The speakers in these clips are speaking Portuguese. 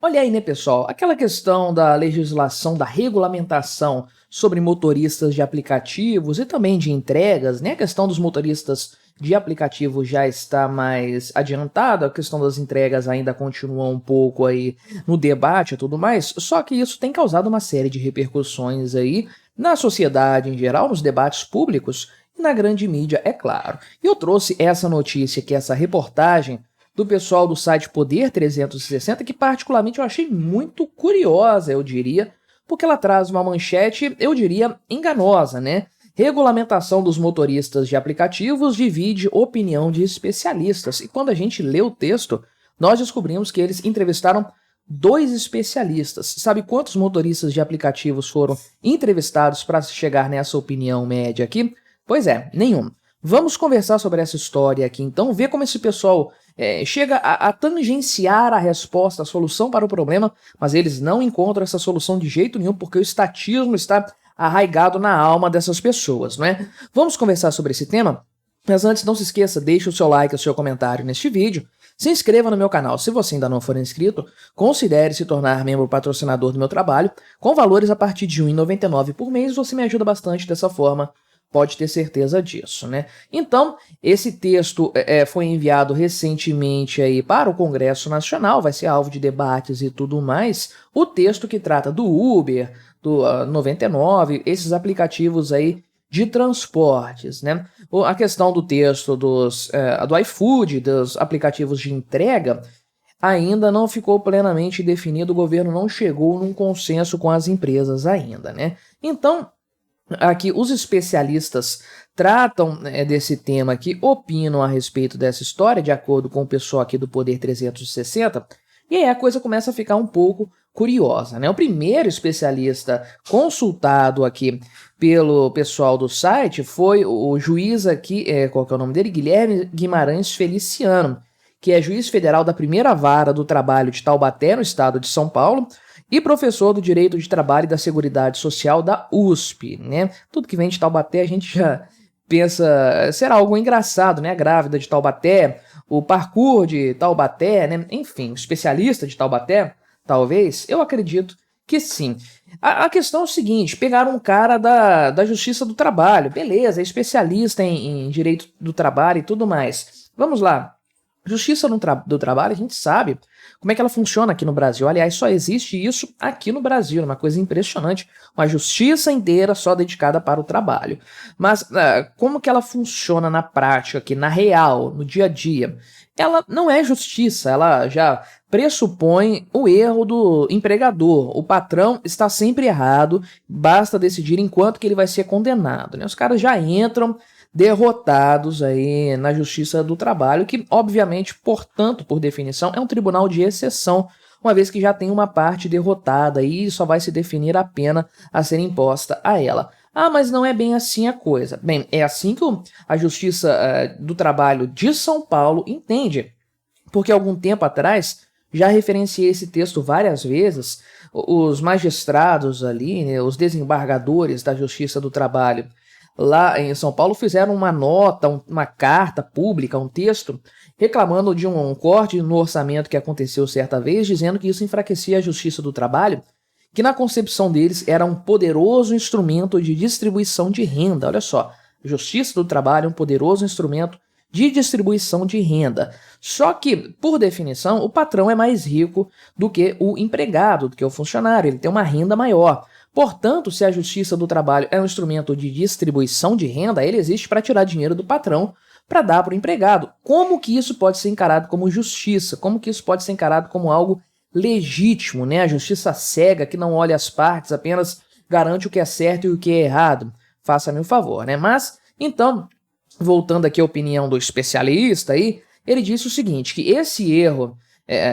Olha aí, né, pessoal? Aquela questão da legislação, da regulamentação sobre motoristas de aplicativos e também de entregas, né? A questão dos motoristas de aplicativo já está mais adiantada, a questão das entregas ainda continua um pouco aí no debate e tudo mais, só que isso tem causado uma série de repercussões aí na sociedade em geral, nos debates públicos e na grande mídia, é claro. E eu trouxe essa notícia, que é essa reportagem do pessoal do site Poder 360, que particularmente eu achei muito curiosa, eu diria, porque ela traz uma manchete, eu diria, enganosa, né? Regulamentação dos motoristas de aplicativos divide opinião de especialistas. E quando a gente lê o texto, nós descobrimos que eles entrevistaram dois especialistas. Sabe quantos motoristas de aplicativos foram entrevistados para chegar nessa opinião média aqui? Pois é, nenhum. Vamos conversar sobre essa história aqui, então, ver como esse pessoal chega a tangenciar a resposta, a solução para o problema, mas eles não encontram essa solução de jeito nenhum, porque o estatismo está arraigado na alma dessas pessoas, não é? Vamos conversar sobre esse tema? Mas antes, não se esqueça, deixe o seu like, o seu comentário neste vídeo, se inscreva no meu canal se você ainda não for inscrito, considere se tornar membro patrocinador do meu trabalho, com valores a partir de R$ 1,99 por mês, você me ajuda bastante dessa forma. Pode ter certeza disso, né? Então, esse texto foi enviado recentemente aí para o Congresso Nacional, vai ser alvo de debates e tudo mais. O texto que trata do Uber, do 99, esses aplicativos aí de transportes, né? A questão do texto do iFood, dos aplicativos de entrega, ainda não ficou plenamente definido, o governo não chegou num consenso com as empresas ainda, né? Então, aqui os especialistas tratam desse tema aqui, opinam a respeito dessa história, de acordo com o pessoal aqui do Poder 360, e aí a coisa começa a ficar um pouco curiosa, né? O primeiro especialista consultado aqui pelo pessoal do site foi o juiz aqui, qual que é o nome dele? Guilherme Guimarães Feliciano, que é juiz federal da primeira vara do trabalho de Taubaté, no estado de São Paulo, e professor do Direito de Trabalho e da Seguridade Social da USP, né? Tudo que vem de Taubaté a gente já pensa, será algo engraçado, né? A grávida de Taubaté, o parkour de Taubaté, né? Enfim, especialista de Taubaté, talvez, eu acredito que sim. A questão é o seguinte, pegaram um cara da Justiça do Trabalho, beleza, é especialista em Direito do Trabalho e tudo mais. Vamos lá. Justiça do Trabalho, a gente sabe como é que ela funciona aqui no Brasil. Aliás, só existe isso aqui no Brasil, uma coisa impressionante, uma justiça inteira só dedicada para o trabalho. Mas como que ela funciona na prática aqui, na real, no dia a dia? Ela não é justiça, ela já pressupõe o erro do empregador. O patrão está sempre errado, basta decidir em quanto que ele vai ser condenado, né? Os caras já entram derrotados aí na Justiça do Trabalho, que obviamente, portanto, por definição, é um tribunal de exceção, uma vez que já tem uma parte derrotada e só vai se definir a pena a ser imposta a ela. Ah, mas não é bem assim a coisa. Bem, é assim que a Justiça do Trabalho de São Paulo entende, porque algum tempo atrás já referenciei esse texto várias vezes, os magistrados ali, né, os desembargadores da Justiça do Trabalho lá em São Paulo fizeram uma nota, uma carta pública, um texto, reclamando de um corte no orçamento que aconteceu certa vez, dizendo que isso enfraquecia a Justiça do Trabalho, que na concepção deles era um poderoso instrumento de distribuição de renda. Olha só, Justiça do Trabalho é um poderoso instrumento de distribuição de renda. Só que, por definição, o patrão é mais rico do que o empregado, do que o funcionário, ele tem uma renda maior. Portanto, se a Justiça do Trabalho é um instrumento de distribuição de renda, ele existe para tirar dinheiro do patrão para dar para o empregado. Como que isso pode ser encarado como justiça? Como que isso pode ser encarado como algo legítimo, né? A justiça cega que não olha as partes, apenas garante o que é certo e o que é errado. Faça-me o favor, né? Mas, então, voltando aqui à opinião do especialista aí, ele disse o seguinte, que esse erro,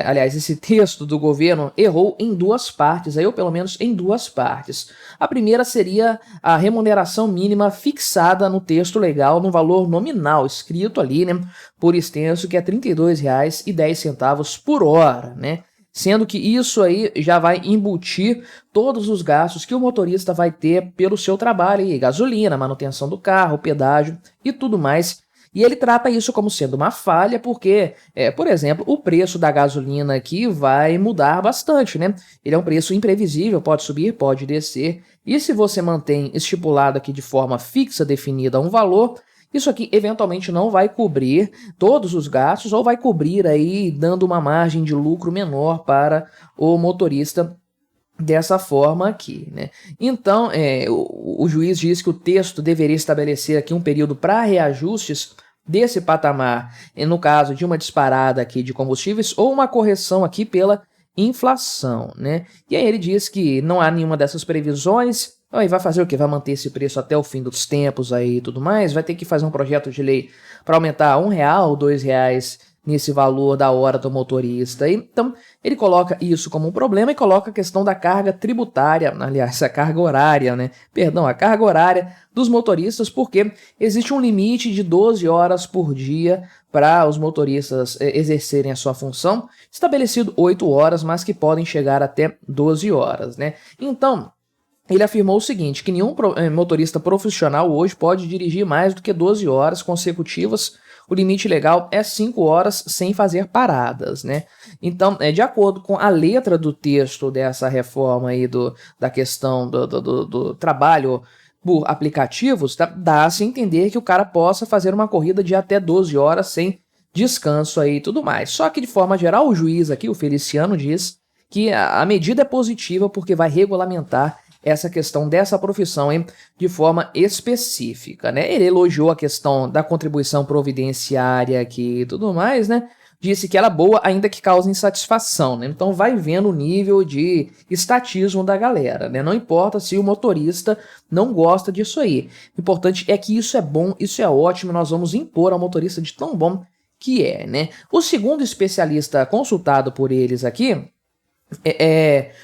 aliás, esse texto do governo errou em duas partes, ou pelo menos em duas partes. A primeira seria a remuneração mínima fixada no texto legal no valor nominal, escrito ali, né, por extenso, que é R$ 32,10 por hora, né? Sendo que isso aí já vai embutir todos os gastos que o motorista vai ter pelo seu trabalho, aí, gasolina, manutenção do carro, pedágio e tudo mais. E ele trata isso como sendo uma falha porque, por exemplo, o preço da gasolina aqui vai mudar bastante, né? Ele é um preço imprevisível, pode subir, pode descer. E se você mantém estipulado aqui de forma fixa, definida um valor, isso aqui eventualmente não vai cobrir todos os gastos ou vai cobrir aí dando uma margem de lucro menor para o motorista dessa forma aqui, né? Então, o juiz diz que o texto deveria estabelecer aqui um período para reajustes desse patamar, no caso de uma disparada aqui de combustíveis ou uma correção aqui pela inflação, né? E aí ele diz que não há nenhuma dessas previsões. Aí vai fazer o quê? Vai manter esse preço até o fim dos tempos aí e tudo mais? Vai ter que fazer um projeto de lei para aumentar R$ 1, R$ 2 nesse valor da hora do motorista. Então, ele coloca isso como um problema e coloca a questão da carga tributária, aliás, a carga horária, né? Perdão, a carga horária dos motoristas, porque existe um limite de 12 horas por dia para os motoristas exercerem a sua função, estabelecido 8 horas, mas que podem chegar até 12 horas, né? Então, ele afirmou o seguinte, que nenhum motorista profissional hoje pode dirigir mais do que 12 horas consecutivas. O limite legal é 5 horas sem fazer paradas, né? Então, de acordo com a letra do texto dessa reforma aí da questão do trabalho por aplicativos, dá-se a entender que o cara possa fazer uma corrida de até 12 horas sem descanso aí e tudo mais. Só que, de forma geral, o juiz aqui, o Feliciano, diz que a medida é positiva porque vai regulamentar essa questão dessa profissão de forma específica, né? Ele elogiou a questão da contribuição providenciária aqui e tudo mais, né? Disse que ela é boa, ainda que cause insatisfação, né? Então vai vendo o nível de estatismo da galera, né? Não importa se o motorista não gosta disso aí. O importante é que isso é bom, isso é ótimo, nós vamos impor ao motorista de tão bom que é, né? O segundo especialista consultado por eles aqui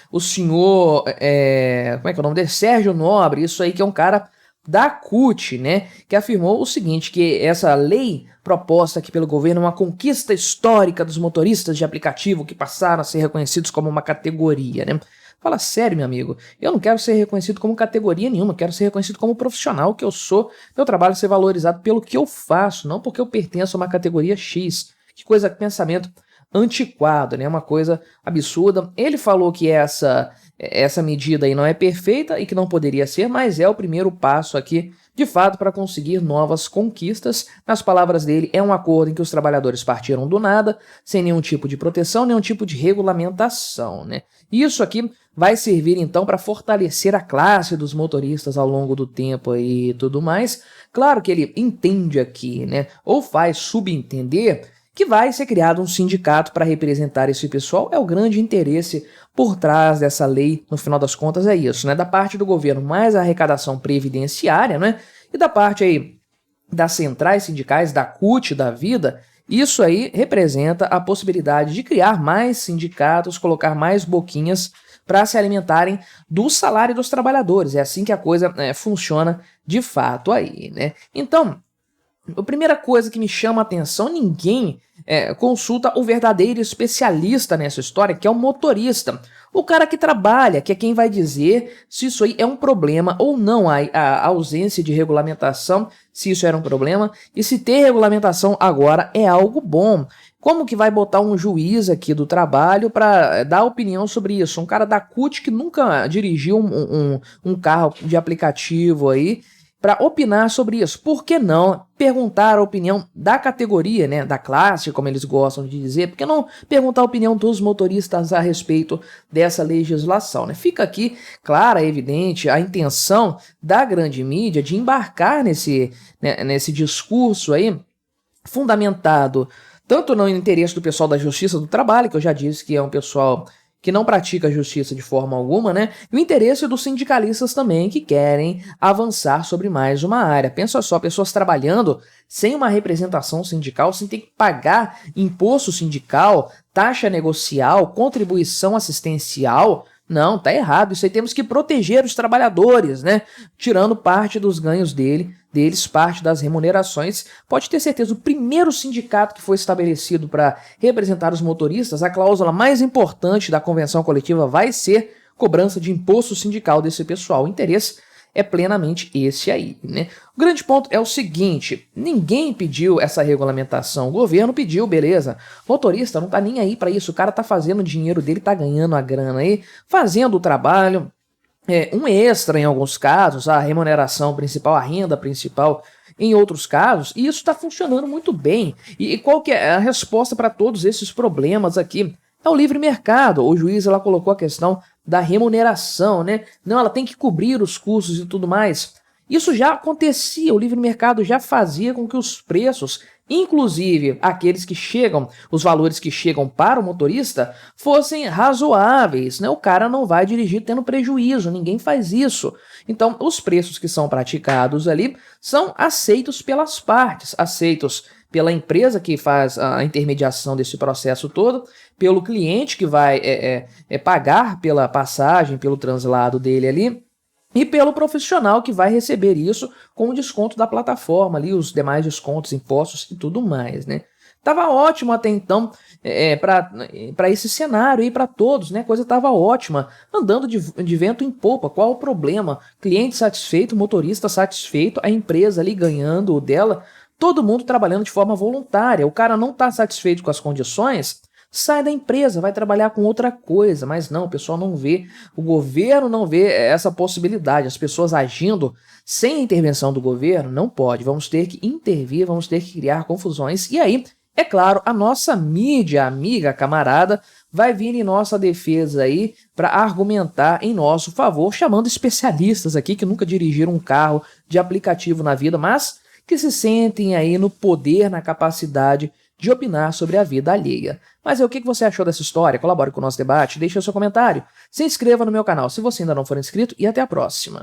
o senhor, como é que é o nome dele? Sérgio Nobre, isso aí que é um cara da CUT, né, que afirmou o seguinte, que essa lei proposta aqui pelo governo é uma conquista histórica dos motoristas de aplicativo que passaram a ser reconhecidos como uma categoria, né? Fala sério, meu amigo, eu não quero ser reconhecido como categoria nenhuma, eu quero ser reconhecido como profissional que eu sou, meu trabalho ser valorizado pelo que eu faço, não porque eu pertenço a uma categoria X. Que coisa, pensamento antiquado, né? Uma coisa absurda. Ele falou que essa medida aí não é perfeita e que não poderia ser, mas é o primeiro passo aqui, de fato, para conseguir novas conquistas. Nas palavras dele, é um acordo em que os trabalhadores partiram do nada, sem nenhum tipo de proteção, nenhum tipo de regulamentação, né? Isso aqui vai servir então para fortalecer a classe dos motoristas ao longo do tempo aí e tudo mais. Claro que ele entende aqui, né? Ou faz subentender que vai ser criado um sindicato para representar esse pessoal. É o grande interesse por trás dessa lei, no final das contas é isso, né? Da parte do governo, mais a arrecadação previdenciária, né? E da parte aí das centrais sindicais, da CUT, da vida, isso aí representa a possibilidade de criar mais sindicatos, colocar mais boquinhas para se alimentarem do salário dos trabalhadores. É assim que a coisa funciona de fato aí, né? Então, a primeira coisa que me chama a atenção, ninguém consulta o verdadeiro especialista nessa história, que é o motorista. O cara que trabalha, que é quem vai dizer se isso aí é um problema ou não, a ausência de regulamentação, se isso era um problema, e se ter regulamentação agora é algo bom. Como que vai botar um juiz aqui do trabalho para dar opinião sobre isso? Um cara da CUT que nunca dirigiu um carro de aplicativo aí, para opinar sobre isso. Por que não perguntar a opinião da categoria, né, da classe, como eles gostam de dizer? Por que não perguntar a opinião dos motoristas a respeito dessa legislação, né? Fica aqui clara, evidente, a intenção da grande mídia de embarcar nesse discurso aí, fundamentado tanto no interesse do pessoal da Justiça do Trabalho, que eu já disse que é um pessoal que não pratica a justiça de forma alguma, né? E o interesse dos sindicalistas também, que querem avançar sobre mais uma área. Pensa só, pessoas trabalhando sem uma representação sindical, sem ter que pagar imposto sindical, taxa negocial, contribuição assistencial. Não, tá errado. Isso aí temos que proteger os trabalhadores, né? Tirando parte dos ganhos deles, parte das remunerações. Pode ter certeza, o primeiro sindicato que foi estabelecido para representar os motoristas, a cláusula mais importante da convenção coletiva vai ser cobrança de imposto sindical desse pessoal. O interesse é plenamente esse aí, né? O grande ponto é o seguinte, ninguém pediu essa regulamentação, o governo pediu, beleza, motorista não tá nem aí para isso, o cara tá fazendo o dinheiro dele, tá ganhando a grana aí, fazendo o trabalho, um extra em alguns casos, a remuneração principal, a renda principal em outros casos, e isso está funcionando muito bem. E qual que é a resposta para todos esses problemas aqui? É o livre mercado. O juiz ela colocou a questão da remuneração, né? Não, ela tem que cobrir os custos e tudo mais. Isso já acontecia, o livre mercado já fazia com que os preços, inclusive aqueles que chegam, os valores que chegam para o motorista, fossem razoáveis, né? O cara não vai dirigir tendo prejuízo, ninguém faz isso. Então, os preços que são praticados ali são aceitos pelas partes, aceitos pela empresa que faz a intermediação desse processo todo, pelo cliente que vai pagar pela passagem, pelo translado dele ali, e pelo profissional que vai receber isso com o desconto da plataforma ali, os demais descontos, impostos e tudo mais, né? Tava ótimo até então para esse cenário aí para todos, né? A coisa tava ótima, andando de vento em popa. Qual o problema? Cliente satisfeito, motorista satisfeito, a empresa ali ganhando o dela, todo mundo trabalhando de forma voluntária. O cara não tá satisfeito com as condições, sai da empresa, vai trabalhar com outra coisa, mas não, o pessoal não vê, o governo não vê essa possibilidade, as pessoas agindo sem a intervenção do governo, não pode, vamos ter que intervir, vamos ter que criar confusões, e aí, é claro, a nossa mídia amiga, camarada, vai vir em nossa defesa aí para argumentar em nosso favor, chamando especialistas aqui que nunca dirigiram um carro de aplicativo na vida, mas que se sentem aí no poder, na capacidade de opinar sobre a vida alheia. Mas o que você achou dessa história? Colabore com o nosso debate, deixe o seu comentário, se inscreva no meu canal se você ainda não for inscrito e até a próxima.